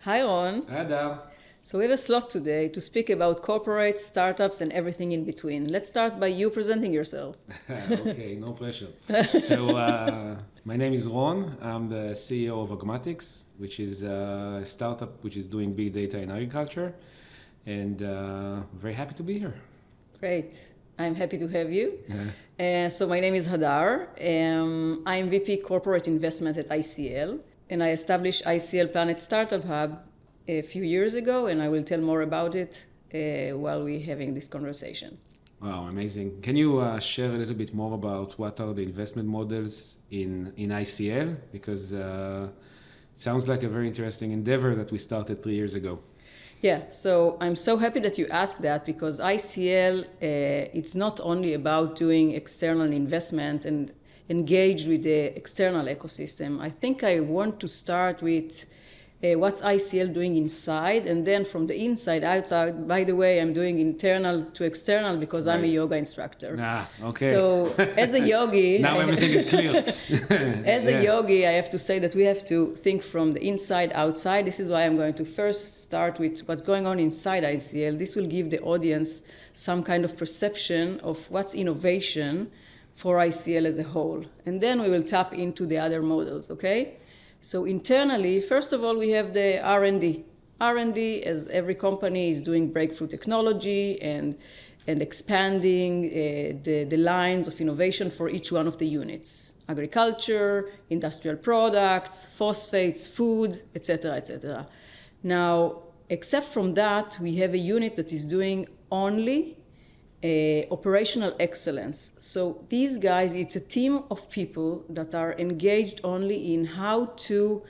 Hi, Ron. Hadar. So we have a slot today to speak about corporate, startups, and everything in between. Let's start by you presenting yourself. Okay, no pressure. So my name is Ron. I'm the CEO of Agmatix, which is a startup which is doing big data in agriculture, and very happy to be here. Great. I'm happy to have you. Yeah. So my name is Hadar. I'm VP Corporate Investment at ICL, and I established ICL Planet Startup Hub a few years ago, and I will tell more about it while we're having this conversation. Wow, amazing. Can you share a little bit more about what are the investment models in ICL? Because it sounds like a very interesting endeavor that we started 3 years ago. Yeah, so I'm so happy that you asked that because ICL, it's not only about doing external investment and engage with the external ecosystem. I think I want to start with what's ICL doing inside, and then from the inside outside. By the way, I'm doing internal to external because I'm a yoga instructor. Ah, okay. So as a yogi, now everything is clear. As a yogi, I have to say that we have to think from the inside outside. This is why I'm going to first start with what's going on inside ICL. This will give the audience some kind of perception of what's innovation for ICL as a whole. And then we will tap into the other models, okay? So internally, first of all, we have the R&D. R&D, as every company, is doing breakthrough technology and expanding the lines of innovation for each one of the units. Agriculture, industrial products, phosphates, food, etc., etc. Now, except from that, we have a unit that is doing only operational excellence. So these guys, it's a team of people that are engaged only in how to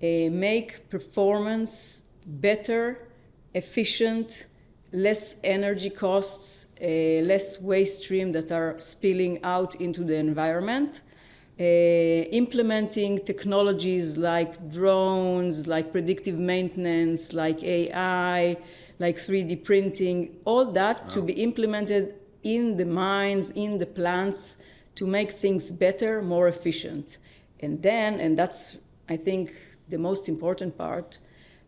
make performance better, efficient, less energy costs, less waste stream that are spilling out into the environment, implementing technologies like drones, like predictive maintenance, like AI, like 3D printing, all that to be implemented in the mines, in the plants, to make things better, more efficient. And then, and that's, I think, the most important part,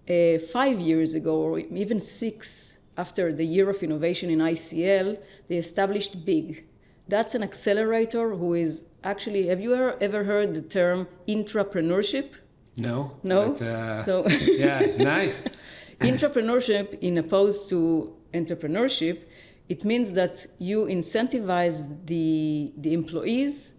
5 years ago, or even 6, after the year of innovation in ICL, they established BIG. That's an accelerator who is actually, have you ever heard the term intrapreneurship? No. No? But, So yeah, nice. Intrapreneurship, in opposed to entrepreneurship, it means that you incentivize the employees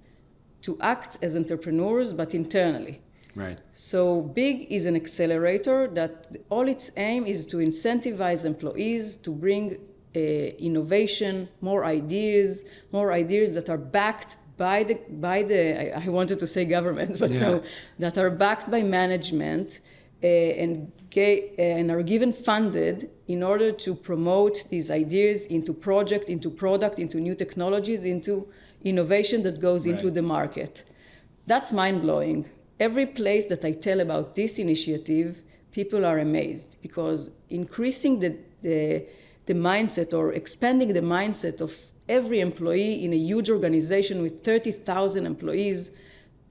to act as entrepreneurs, but internally. Right. So BIG is an accelerator that all its aim is to incentivize employees to bring innovation, more ideas that are backed by the I wanted to say government, but no, that are backed by management and are given funded in order to promote these ideas into project, into product, into new technologies, into innovation that goes into the market. That's mind-blowing. Every place that I tell about this initiative, people are amazed because increasing the mindset or expanding the mindset of every employee in a huge organization with 30,000 employees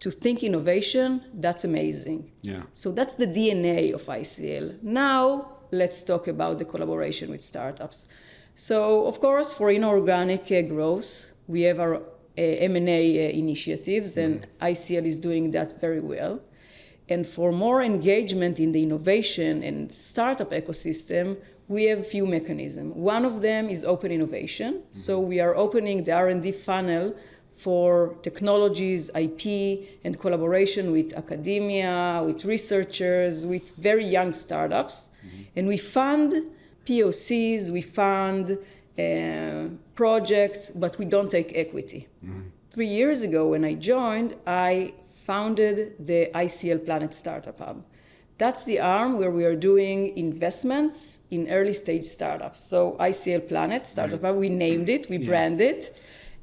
to think innovation, that's amazing. Yeah. So that's the DNA of ICL. Now, let's talk about the collaboration with startups. So, of course, for inorganic growth, we have our M&A initiatives, and ICL is doing that very well. And for more engagement in the innovation and startup ecosystem, we have a few mechanisms. One of them is open innovation. So we are opening the R&D funnel for technologies, IP, and collaboration with academia, with researchers, with very young startups. And we fund POCs, we fund projects, but we don't take equity. 3 years ago, when I joined, I founded the ICL Planet Startup Hub. That's the arm where we are doing investments in early stage startups. So ICL Planet Startup Hub, we named it, we branded it.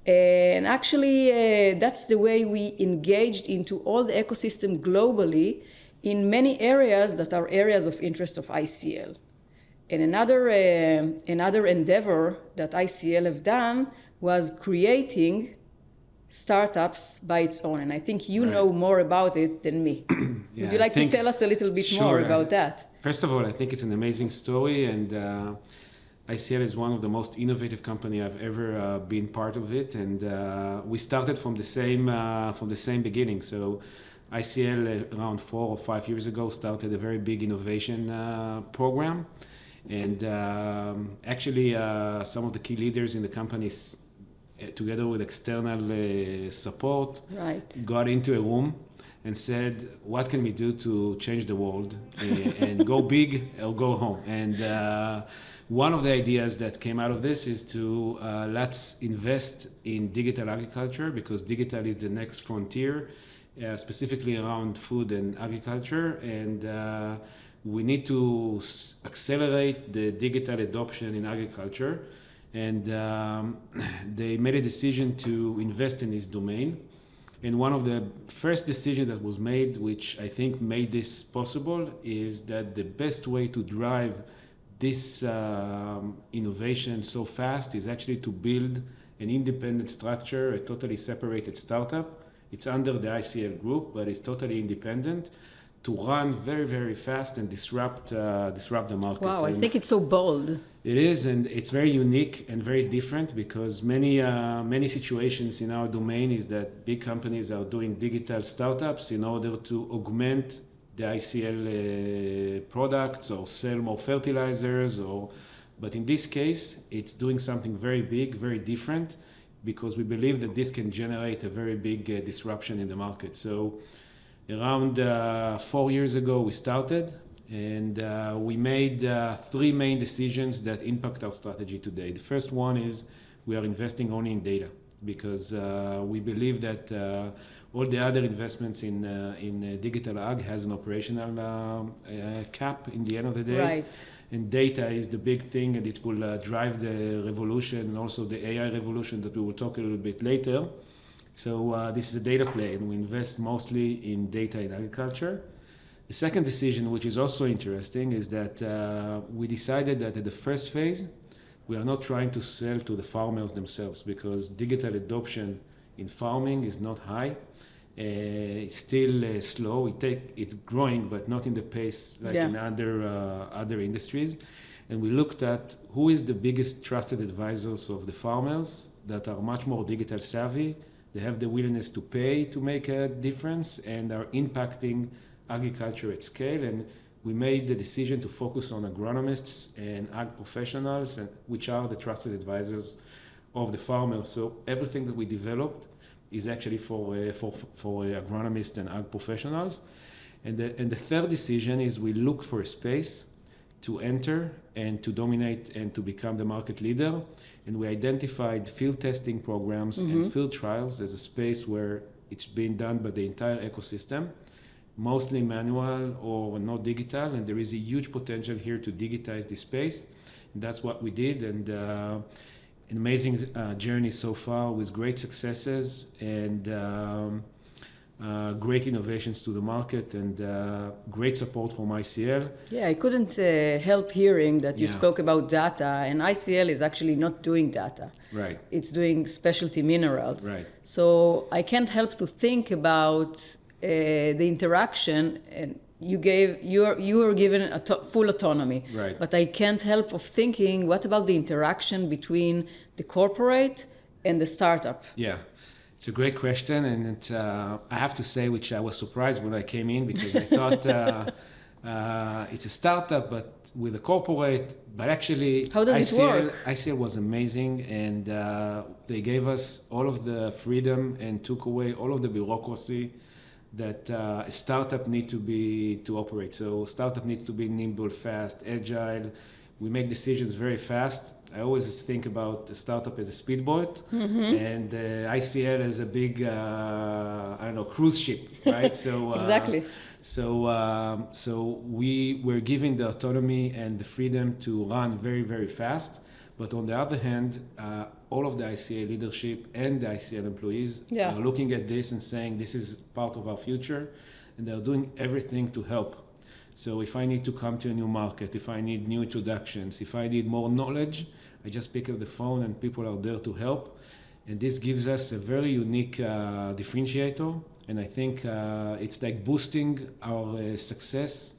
And actually, that's the way we engaged into all the ecosystem globally in many areas that are areas of interest of ICL. And another endeavor that ICL have done was creating startups by its own. And I think you know more about it than me. Would you like to tell us a little bit more about that? First of all, I think it's an amazing story, and ICL is one of the most innovative company I've ever been part of it, and we started from the same beginning. So ICL around 4 or 5 years ago started a very big innovation program, and actually some of the key leaders in the companies, together with external support, got into a room and said, what can we do to change the world and go big or go home? And one of the ideas that came out of this is to let's invest in digital agriculture, because digital is the next frontier, specifically around food and agriculture. And we need to accelerate the digital adoption in agriculture. And they made a decision to invest in this domain. And one of the first decisions that was made, which I think made this possible, is that the best way to drive this innovation so fast is actually to build an independent structure, a totally separated startup. It's under the ICL group, but it's totally independent, to run very, very fast and disrupt the market. Wow, and I think it's so bold. It is, and it's very unique and very different, because many situations in our domain is that big companies are doing digital startups in order to augment the ICL products or sell more fertilizers, but in this case, it's doing something very big, very different, because we believe that this can generate a very big disruption in the market. So around 4 years ago, we started, and we made 3 main decisions that impact our strategy today. The first one is we are investing only in data, because we believe that all the other investments in digital ag has an operational cap in the end of the day. Right. And data is the big thing, and it will drive the revolution, and also the AI revolution that we will talk a little bit later. So this is a data play, and we invest mostly in data in agriculture. The second decision, which is also interesting, is that we decided that at the first phase, we are not trying to sell to the farmers themselves, because digital adoption in farming is not high. It's still slow. It's growing, but not in the pace like in other industries. And we looked at who is the biggest trusted advisors of the farmers that are much more digital savvy. They have the willingness to pay to make a difference and are impacting agriculture at scale. And we made the decision to focus on agronomists and ag professionals, which are the trusted advisors of the farmers. So everything that we developed is actually for agronomists and ag professionals. And the third decision is we looked for a space to enter and to dominate and to become the market leader. And we identified field testing programs and field trials as a space where it's being done by the entire ecosystem, mostly manual or not digital. And there is a huge potential here to digitize this space. And that's what we did. And an amazing journey so far, with great successes and great innovations to the market, and great support from ICL. Yeah, I couldn't help hearing that you spoke about data, and ICL is actually not doing data. Right. It's doing specialty minerals. Right. So I can't help to think about the interaction, and you were given full autonomy. Right. But I can't help of thinking, what about the interaction between the corporate and the startup? Yeah. It's a great question, and I have to say, which I was surprised when I came in, because I thought it's a startup, but with a corporate. But actually, how does it work? ICL was amazing, and they gave us all of the freedom and took away all of the bureaucracy that a startup needs to operate. So startup needs to be nimble, fast, agile. We make decisions very fast. I always think about a startup as a speedboat, and ICL as a big, cruise ship, right? So exactly. So we were given the autonomy and the freedom to run very, very fast. But on the other hand, all of the ICL leadership and the ICL employees are looking at this and saying, this is part of our future, and they're doing everything to help. So if I need to come to a new market, if I need new introductions, if I need more knowledge, I just pick up the phone and people are there to help. And this gives us a very unique differentiator. And I think it's like boosting our success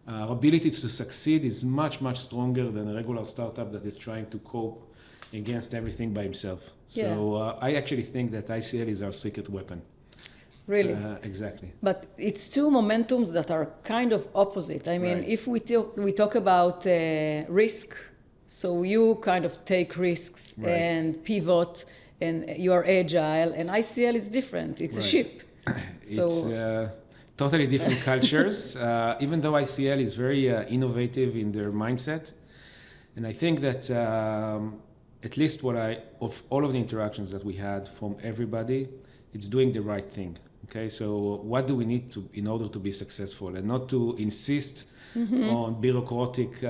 our ability to succeed is much, much stronger than a regular startup that is trying to cope against everything by himself. So I actually think that ICL is our secret weapon. Really? Exactly. But it's two momentums that are kind of opposite. I mean, if we talk about risk, so you kind of take risks and pivot, and you are agile, and ICL is different. It's a ship. It's totally different cultures, even though ICL is very innovative in their mindset. And I think that at least of all of the interactions that we had from everybody, it's doing the right thing. Okay, so what do we need to in order to be successful, and not to insist on bureaucratic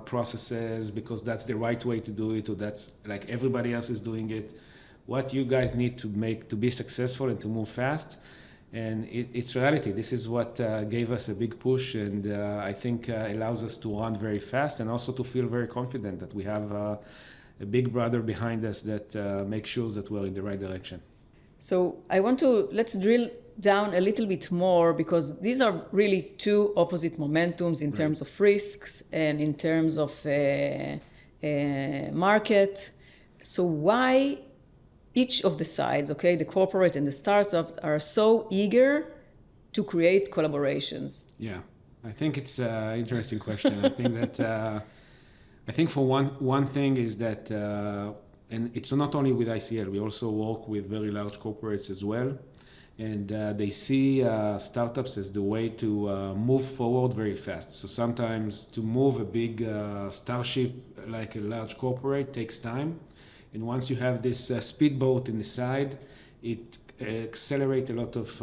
processes because that's the right way to do it, or that's like everybody else is doing it. What you guys need to make to be successful and to move fast, and it's reality. This is what gave us a big push, and I think allows us to run very fast and also to feel very confident that we have a big brother behind us that makes sure that we're in the right direction. So let's drill down a little bit more, because these are really two opposite momentums in terms of risks and in terms of market. So why each of the sides, okay, the corporate and the startups, are so eager to create collaborations? Yeah, I think it's an interesting question. I think for one thing is that and it's not only with ICL, we also work with very large corporates as well. And they see startups as the way to move forward very fast. So sometimes to move a big starship like a large corporate takes time. And once you have this speedboat in the side, it accelerates a lot of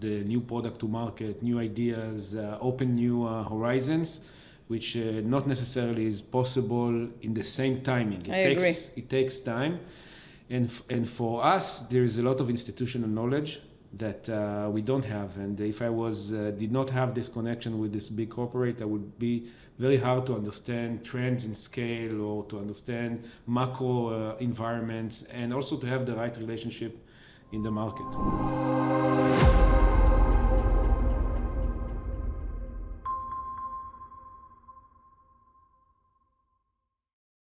the new product to market, new ideas, open new horizons, which not necessarily is possible in the same timing. It takes time. And for us, there is a lot of institutional knowledge that we don't have. And if I did not have this connection with this big corporate, I would be very hard to understand trends in scale, or to understand macro environments, and also to have the right relationship in the market.